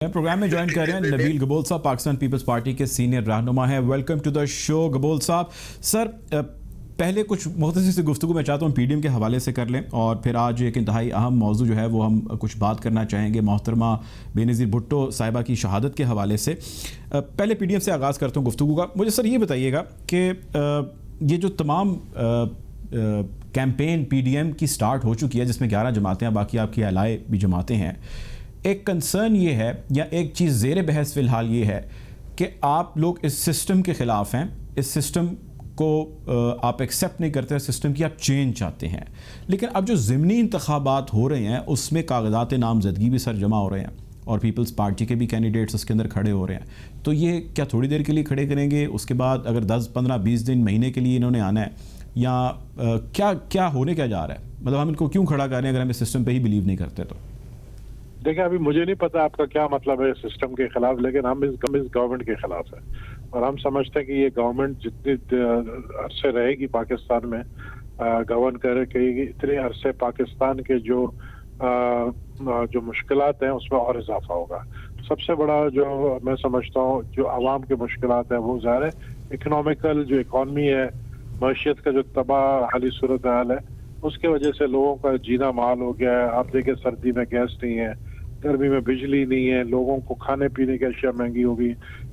Programme में join कर रहे हैं नबील गबोल साहब, पाकिस्तान पीपल्स पार्टी के सीनियर रहनुमा हैं। Welcome to the show Gabol साहब। सर, पहले कुछ मुख्तसर सी गुफ्तगू मैं चाहता हूँ पीडीएम के हवाले से कर लें, और फिर आज एक इंतहाई अहम मौजू जो है वो हम कुछ बात करना चाहेंगे मोहतरमा बेनज़ीर भुट्टो साहिबा की शहादत के हवाले से। पहले पीडीएम से आगाज़ करता हूँ गुफ्तगू का। मुझे सर ये बताइएगा कि ये जो तमाम कैंपेन पीडीएम की स्टार्ट हो चुकी है, जिसमें 11 जमातें हैं, बाकी आपकी अलाए भी जमातें हैं, एक कंसर्न ये है या एक चीज़ ज़ेर बहस फ़िलहाल ये है कि आप लोग इस सिस्टम के ख़िलाफ़ हैं, इस सिस्टम को आप एक्सेप्ट नहीं करते, सिस्टम की आप चेंज चाहते हैं। लेकिन अब जो ज़िमनी इंतखाबात हो रहे हैं उसमें कागज़ात नामज़दगी भी सर जमा हो रहे हैं और पीपल्स पार्टी के भी कैंडिडेट्स उसके अंदर खड़े हो रहे हैं। तो ये क्या थोड़ी देर के लिए खड़े करेंगे, उसके बाद अगर 10, 15, 20 दिन, महीने के लिए इन्होंने आना है, या क्या होने क्या जा रहा है? मतलब हम इनको क्यों खड़ा कर रहे हैं अगर हम इस सिस्टम पर ही बिलीव नहीं करते? तो देखिए, अभी मुझे नहीं पता आपका क्या मतलब है सिस्टम के खिलाफ, लेकिन हम इस गवर्नमेंट के खिलाफ है और हम समझते हैं कि ये गवर्नमेंट जितनी अरसे रहेगी पाकिस्तान में गवर्न करेगी, इतने अरसे पाकिस्तान के जो मुश्किलात हैं उसमें और इजाफा होगा। सबसे बड़ा जो मैं समझता हूँ जो आवाम के मुश्किलात हैं वो ज़ाहिर है इकनॉमिकल, जो इकॉनमी है, मईशत का जो तबाह हाली सूरत हाल है, उसके वजह से लोगों का जीना माल हो गया है। आप देखिए, सर्दी में गैस नहीं है, गर्मी में बिजली नहीं है, लोगों को खाने पीने की अशिया महंगी होगी।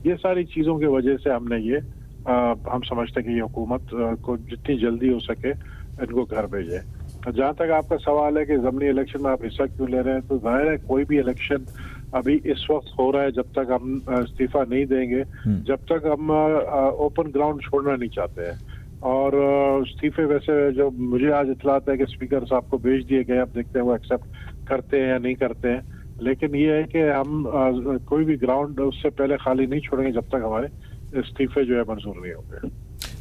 ये सारी चीज़ों की वजह से हमने ये हम समझते हैं कि ये हुकूमत को जितनी जल्दी हो सके इनको घर भेजे। जहाँ तक आपका सवाल है कि ज़मनी इलेक्शन में आप हिस्सा क्यों ले रहे हैं, तो जाहिर है कोई भी इलेक्शन अभी इस वक्त हो रहा है जब तक हम इस्तीफा नहीं देंगे, जब तक हम ओपन ग्राउंड छोड़ना नहीं चाहते हैं। और इस्तीफे वैसे जो मुझे आज इतलात है कि स्पीकर साहब को भेज दिए गए, अब देखते हैं वो एक्सेप्ट करते हैं या नहीं करते हैं। लेकिन ये है कि हम कोई भी ग्राउंड उससे पहले खाली नहीं छोड़ेंगे जब तक हमारे इस्तीफे जो है मंजूर नहीं होंगे।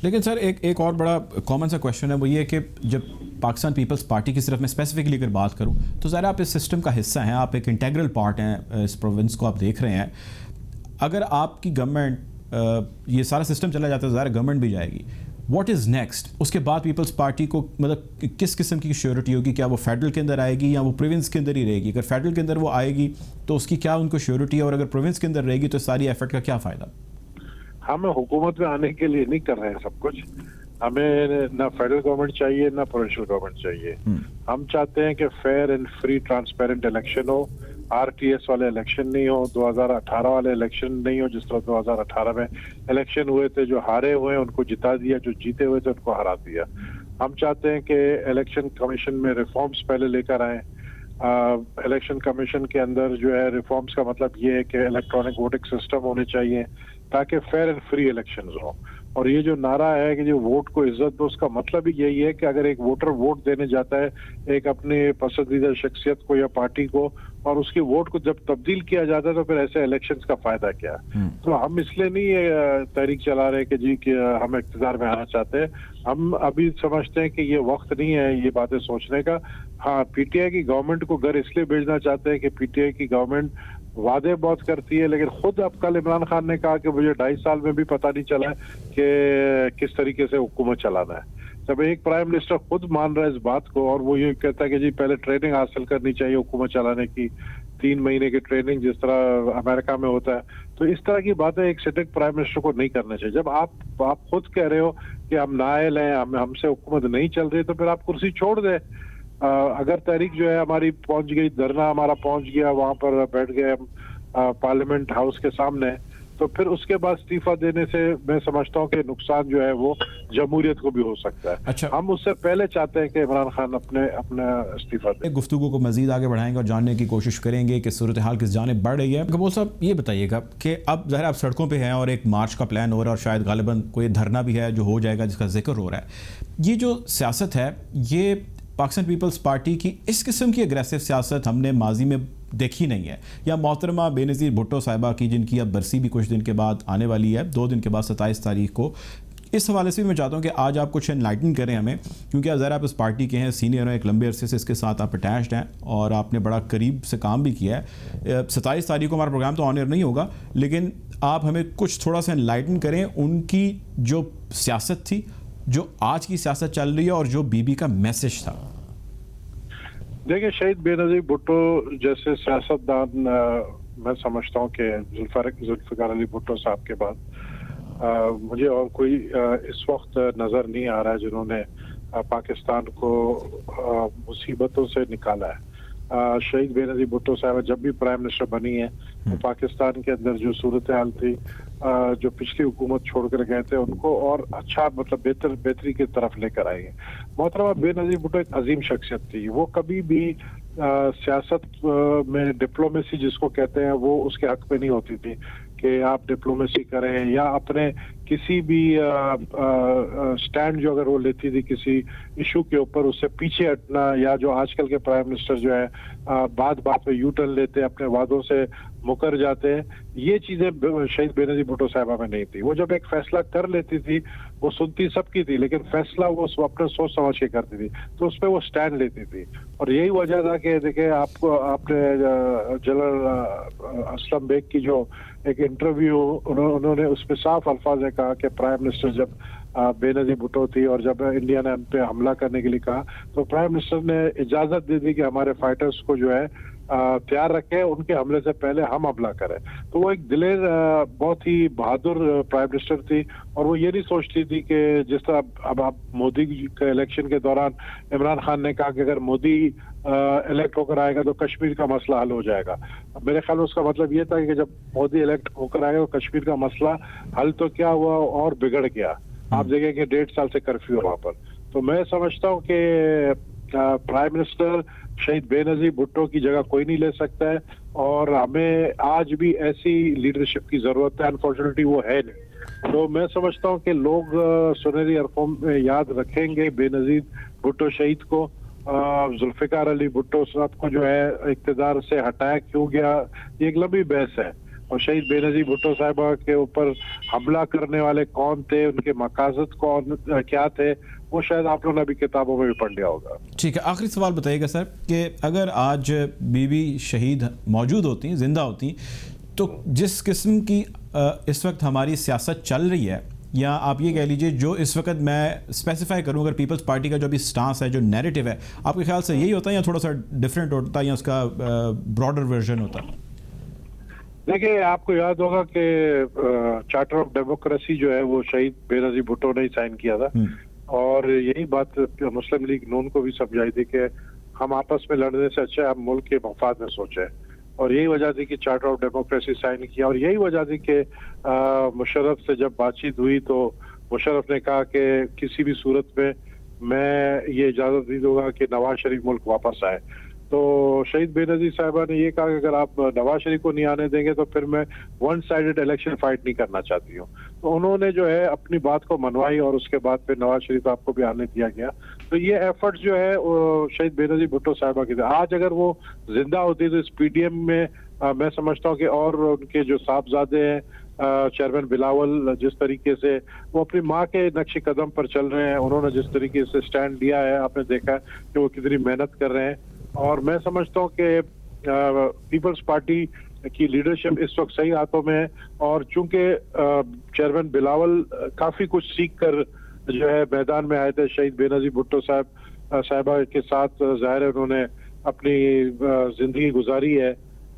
लेकिन सर एक और बड़ा कॉमन सा क्वेश्चन है, वो ये कि जब पाकिस्तान पीपल्स पार्टी की सिर्फ मैं स्पेसिफिकली अगर बात करूं तो ज़रा आप इस सिस्टम का हिस्सा हैं, आप एक इंटेग्रल पार्ट हैं, इस प्रोविंस को आप देख रहे हैं। अगर आपकी गवर्नमेंट ये सारा सिस्टम चला जाता है, ज़रा गवर्नमेंट भी जाएगी, व्हाट इज़ नेक्स्ट? उसके बाद पीपल्स पार्टी को मतलब किस किस्म की श्योरिटी होगी? क्या वो फेडरल के अंदर आएगी या वो प्रोविंस के अंदर ही रहेगी? अगर फेडरल के अंदर वो आएगी तो उसकी क्या उनको श्योरिटी है, और अगर प्रोविंस के अंदर रहेगी तो सारी एफर्ट का क्या फ़ायदा? हम हुकूमत में आने के लिए नहीं कर रहे हैं सब कुछ। हमें ना फेडरल गवर्नमेंट चाहिए ना प्रोविंशियल गवर्नमेंट चाहिए। हम चाहते हैं कि fair and free transparent election हो, आरटीएस वाले इलेक्शन नहीं हो, 2018 वाले इलेक्शन नहीं हो जिस तरह 2018 में इलेक्शन हुए थे, जो हारे हुए हैं उनको जिता दिया, जो जीते हुए थे उनको हरा दिया। हम चाहते हैं कि इलेक्शन कमीशन में रिफॉर्म्स पहले लेकर आए। इलेक्शन कमीशन के अंदर जो है रिफॉर्म्स का मतलब ये है कि इलेक्ट्रॉनिक वोटिंग सिस्टम होने चाहिए ताकि फेयर एंड फ्री इलेक्शंस हो। और ये जो नारा है कि जो वोट को इज्जत दो, उसका मतलब ही यही है कि अगर एक वोटर वोट देने जाता है एक अपने पसंदीदा शख्सियत को या पार्टी को, और उसकी वोट को जब तब्दील किया जाता है तो फिर ऐसे इलेक्शंस का फायदा क्या? तो हम इसलिए नहीं तहरीक चला रहे कि जी कि हम इक़्तिदार में आना चाहते हैं। हम अभी समझते हैं कि ये वक्त नहीं है ये बातें सोचने का। हाँ, पीटीआई की गवर्नमेंट को घर इसलिए भेजना चाहते हैं कि पीटीआई की गवर्नमेंट वादे बहुत करती है, लेकिन खुद अब कल इमरान खान ने कहा कि मुझे 2.5 साल में भी पता नहीं चला है कि किस तरीके से हुकूमत चलाना है। जब एक प्राइम मिनिस्टर खुद मान रहा है इस बात को और वो ये कहता है कि जी पहले ट्रेनिंग हासिल करनी चाहिए हुकूमत चलाने की, 3 महीने की ट्रेनिंग जिस तरह अमेरिका में होता है, तो इस तरह की बातें एक सिटिंग प्राइम मिनिस्टर को नहीं करना चाहिए। जब आप खुद कह रहे हो कि हम नाअहल हैं, हमसे हुकूमत नहीं चल रही, तो फिर आप कुर्सी छोड़ दें। अगर तहरीक जो है हमारी पहुंच गई, धरना हमारा पहुंच गया, वहां पर बैठ गए हम पार्लियामेंट हाउस के सामने, तो फिर उसके बाद इस्तीफा देने से मैं समझता हूँ कि नुकसान जो है वो जमहूरियत को भी हो सकता है। अच्छा, हम उससे पहले चाहते हैं कि इमरान खान अपना इस्तीफा दे। गुफ्तगू को मजीद आगे बढ़ाएंगे और जानने की कोशिश करेंगे कि सूरत हाल किस जानिब बढ़ रही है। गबोल साहब, ये बताइएगा कि अब ज़ाहिर आप सड़कों पे हैं और एक मार्च का प्लान हो रहा है और शायद गालिबन कोई धरना भी है जो हो जाएगा जिसका जिक्र हो रहा है। ये जो सियासत है, ये पाकिस्तान पीपल्स पार्टी की इस किस्म की अग्रेसिव सियासत हमने माजी में देखी नहीं है। या मोहतरमा बेनज़ीर भुट्टो साहिबा की, जिनकी अब बरसी भी कुछ दिन के बाद आने वाली है, 2 दिन के बाद 27 तारीख को, इस हवाले से भी मैं चाहता हूँ कि आज आप कुछ एनलाइटन करें हमें, क्योंकि ज़रा आप इस पार्टी के हैं, सीनियर हैं, एक लंबे अरसे से इसके साथ आप अटैच्ड हैं और आपने बड़ा करीब से काम भी किया है। 27 तारीख को हमारा प्रोग्राम तो ऑन एयर नहीं होगा, लेकिन आप हमें कुछ थोड़ा सा एनलाइटन करें उनकी जो सियासत थी, जो आज की सियासत चल रही है, और जो बीबी का मैसेज था। देखिए, शहीद बेनज़ीर भुट्टो जैसे सियासतदान मैं समझता हूँ कि जुल्फ़िकार अली भुट्टो साहब के बाद मुझे और कोई इस वक्त नज़र नहीं आ रहा है जिन्होंने पाकिस्तान को मुसीबतों से निकाला है। शहीद बेनज़ीर भुट्टो साहब जब भी प्राइम मिनिस्टर बनी है तो पाकिस्तान के अंदर जो सूरत हाल थी, जो पिछली हुकूमत छोड़ कर गए थे, उनको और अच्छा मतलब बेहतरी की तरफ लेकर आई है। मोहतरमा बेनज़ीर भुट्टो एक अजीम शख्सियत थी। वो कभी भी सियासत में डिप्लोमेसी जिसको कहते हैं वो उसके हक में नहीं होती थी कि आप डिप्लोमेसी करें या अपने किसी भी स्टैंड जो अगर वो लेती थी किसी इशू के ऊपर उससे पीछे हटना, या जो आजकल के प्राइम मिनिस्टर जो है बात बात में यू टर्न लेते हैं, अपने वादों से मुकर जाते हैं, ये चीजें शहीद बेनज़ीर भुट्टो साहिबा में नहीं थी। वो जब एक फैसला कर लेती थी वो सुनती सबकी थी, लेकिन फैसला वो अपने सोच समझ के करती थी, तो उस पर वो स्टैंड लेती थी। और यही वजह था कि देखिए आपने जनरल असलम बेग की जो एक इंटरव्यू उन्होंने उसमें साफ अल्फाज में कहा कि प्राइम मिनिस्टर जब बेनज़ीर भुट्टो थी और जब इंडिया ने उन पे हमला करने के लिए कहा तो प्राइम मिनिस्टर ने इजाजत दे दी कि हमारे फाइटर्स को जो है तैयार रखें, उनके हमले से पहले हम हमला करें। तो वो एक दिलेर बहुत ही बहादुर प्राइम मिनिस्टर थी, और वो ये नहीं सोचती थी कि जिस तरह अब आप मोदी के इलेक्शन के दौरान इमरान खान ने कहा कि अगर मोदी इलेक्ट होकर आएगा तो कश्मीर का मसला हल हो जाएगा। मेरे ख्याल में उसका मतलब ये था कि जब मोदी इलेक्ट होकर आएगा तो कश्मीर का मसला हल तो क्या हुआ और बिगड़ गया। आप देखें कि 1.5 साल से कर्फ्यू है वहां पर। तो मैं समझता हूँ कि प्राइम मिनिस्टर शहीद बेनज़ीर भुट्टो की जगह कोई नहीं ले सकता है, और हमें आज भी ऐसी लीडरशिप की जरूरत है। अनफॉर्चुनेटली वो है नहीं। तो मैं समझता हूँ कि लोग सुनहरी अरकों में याद रखेंगे बेनज़ीर भुट्टो शहीद को। जुल्फ़िकार अली भुट्टो साहब को जो है इक़्तिदार से हटाया क्यों गया, ये एक लंबी बहस है। और शहीद बेनज़ीर भुट्टो साहिबा के ऊपर हमला करने वाले कौन थे, उनके मकासद कौन क्या थे, वो शायद आप लोगों ने भी किताबों में भी पढ़ लिया होगा। ठीक है, आखिरी सवाल बताइएगा सर कि अगर आज बीबी शहीद मौजूद होती, जिंदा होती, तो जिस किस्म की इस वक्त हमारी सियासत चल रही है, या आप ये कह लीजिए जो इस वक्त मैं स्पेसिफाई करूं अगर पीपल्स पार्टी का जो भी स्टांस है, जो नैरेटिव है, आपके ख्याल से यही होता है या थोड़ा सा डिफरेंट होता है या उसका ब्रॉडर वर्जन होता है? देखिए, आपको याद होगा कि चार्टर ऑफ डेमोक्रेसी जो है वो शहीद बेनज़ीर भुट्टो ने ही साइन किया था, और यही बात मुस्लिम लीग नून को भी समझाई थी कि हम आपस में लड़ने से अच्छा हम मुल्क के मफाद में सोचें। और यही वजह थी कि चार्टर ऑफ डेमोक्रेसी साइन किया, और यही वजह थी कि मुशर्रफ से जब बातचीत हुई तो मुशर्रफ ने कहा कि किसी भी सूरत में मैं ये इजाज़त नहीं दूंगा कि नवाज शरीफ मुल्क वापस आए। तो शहीद बेनज़ीर साहिबा ने ये कहा कि अगर आप नवाज शरीफ को नहीं आने देंगे तो फिर मैं वन साइडेड इलेक्शन फाइट नहीं करना चाहती हूँ। तो उन्होंने जो है अपनी बात को मनवाई, और उसके बाद फिर नवाज शरीफ साहब को भी आने दिया गया। तो ये एफर्ट्स जो है शहीद बेनज़ीर भुट्टो साहिबा की थी। आज अगर वो जिंदा होती तो इस पीडीएम में मैं समझता हूँ कि और उनके जो साहबजादे हैं चेयरमैन बिलावल, जिस तरीके से वो अपनी माँ के नक्शे कदम पर चल रहे हैं, उन्होंने जिस तरीके से स्टैंड लिया है, आपने देखा है कि वो कितनी मेहनत कर रहे हैं। और मैं समझता हूँ कि पीपल्स पार्टी की लीडरशिप इस वक्त सही हाथों में है, और चूंकि चेयरमैन बिलावल काफी कुछ सीख कर जो है मैदान में आए थे शहीद बेनज़ीर भुट्टो साहिबा के साथ, जाहिर है उन्होंने अपनी जिंदगी गुजारी है,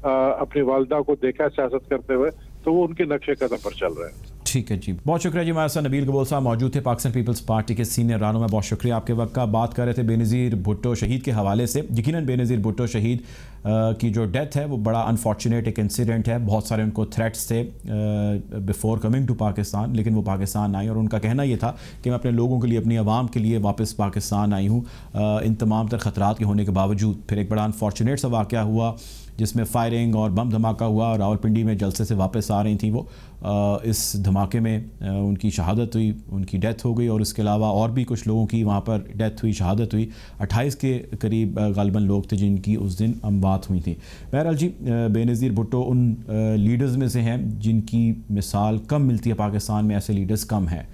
अपनी वालदा को देखा सियासत करते हुए, तो वो उनके नक्शे कदम पर चल रहे हैं। ठीक है जी, बहुत शुक्रिया जी। हमारे साथ नबील कबूल साहब मौजूद थे, पाकिस्तान पीपल्स पार्टी के सीनियर रहनुमा। बहुत शुक्रिया आपके वक्त का। बात कर रहे थे बेनज़ीर भुट्टो शहीद के हवाले से। यकीनन बेनज़ीर भुट्टो शहीद की जो डेथ है वो बड़ा अनफॉर्चुनेट एक इंसिडेंट है। बहुत सारे उनको थ्रेट्स थे बिफोर कमिंग टू पाकिस्तान, लेकिन वो पाकिस्तान आई और उनका कहना ये था कि मैं अपने लोगों के लिए, अपनी आवाम के लिए वापस पाकिस्तान आई हूँ इन तमाम तर ख़तरात के होने के बावजूद। फिर एक बड़ा अनफॉर्चुनेट सा वाक़या हुआ जिसमें फायरिंग और बम धमाका हुआ। रावलपिंडी में जलसे से वापस आ रही थी वो, इस धमाके में उनकी शहादत हुई, उनकी डेथ हो गई, और इसके अलावा और भी कुछ लोगों की वहाँ पर डेथ हुई, शहादत हुई। 28 के करीब गालिबन लोग थे जिनकी उस दिन अमवात हुई थी। बहरहाल जी, बेनज़ीर भुट्टो उन लीडर्स में से हैं जिनकी मिसाल कम मिलती है पाकिस्तान में, ऐसे लीडर्स कम हैं।